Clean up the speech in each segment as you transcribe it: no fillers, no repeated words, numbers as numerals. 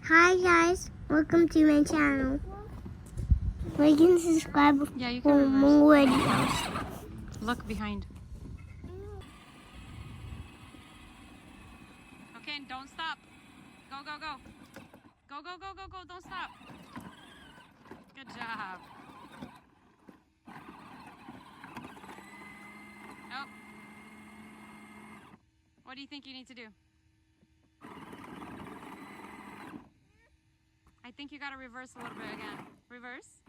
Hi guys, welcome to my channel. Like and subscribe for more videos. Look behind. Okay, don't stop. Go, go, go. Go, go, go, go, go. Don't stop. Good job. Oh. What do you think you need to do? I think you gotta reverse a little bit again. Reverse.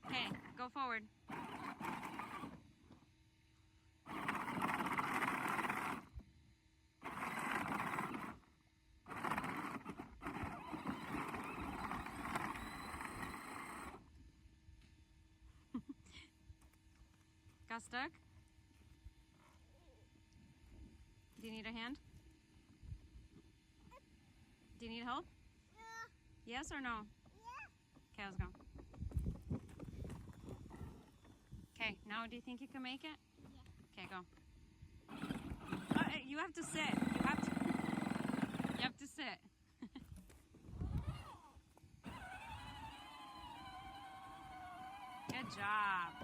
Okay, go forward. Got stuck? Do you need a hand? Do you need help? Yeah. Yes or no? Yeah. Okay, let's go. Okay, now do you think you can make it? Yeah. Okay, go. You have to sit. You have to sit. Good job.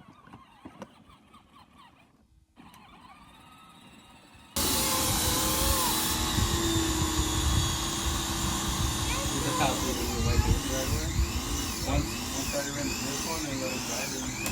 Once I rinse this one and let it dry, then you can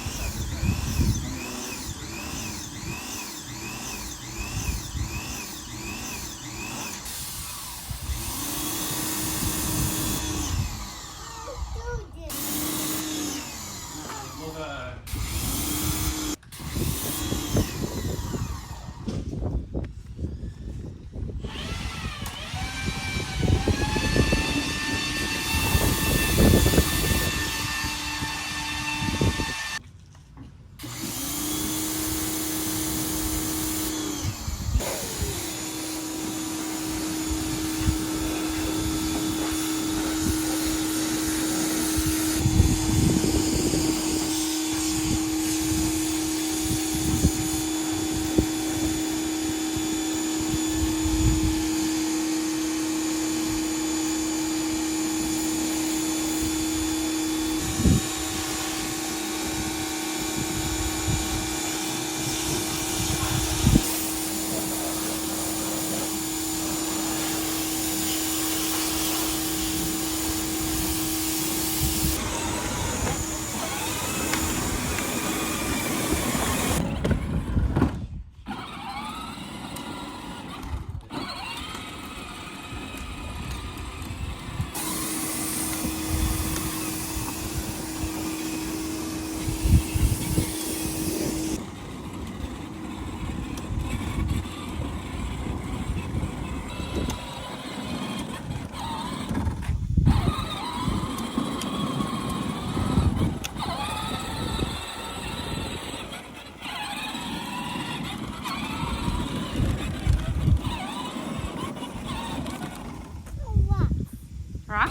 Rock?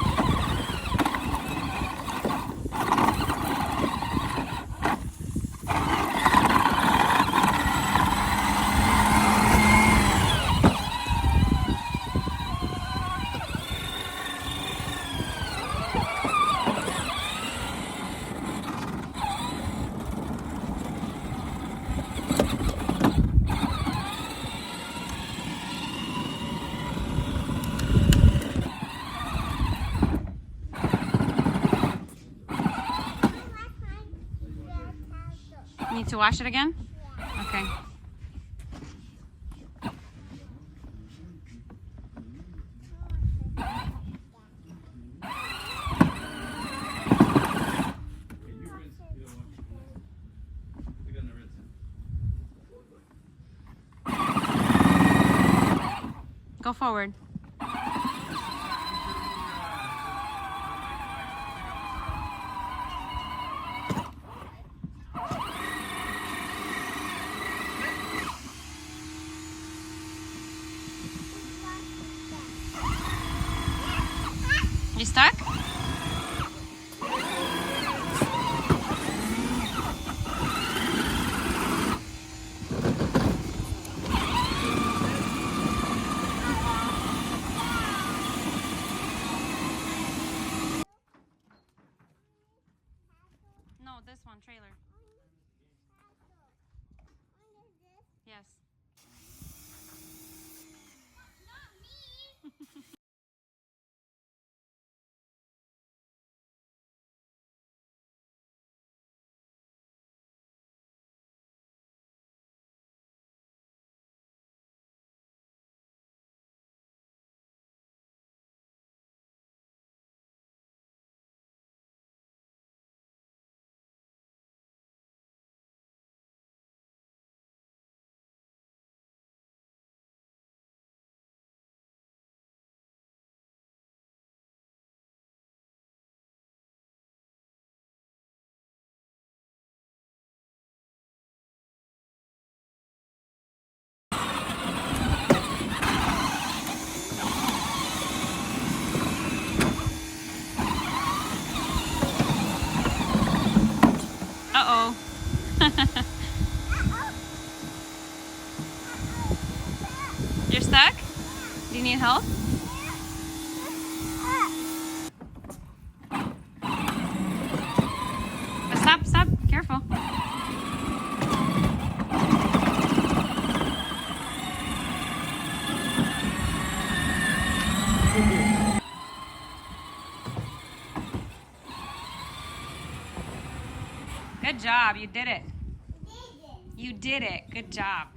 Need to wash it again? Okay. Go forward. You stuck? one, trailer. Yes. Uh-oh. You're stuck? Do you need help? Stop, stop. Careful. Good job. You did it. You did it. Good job.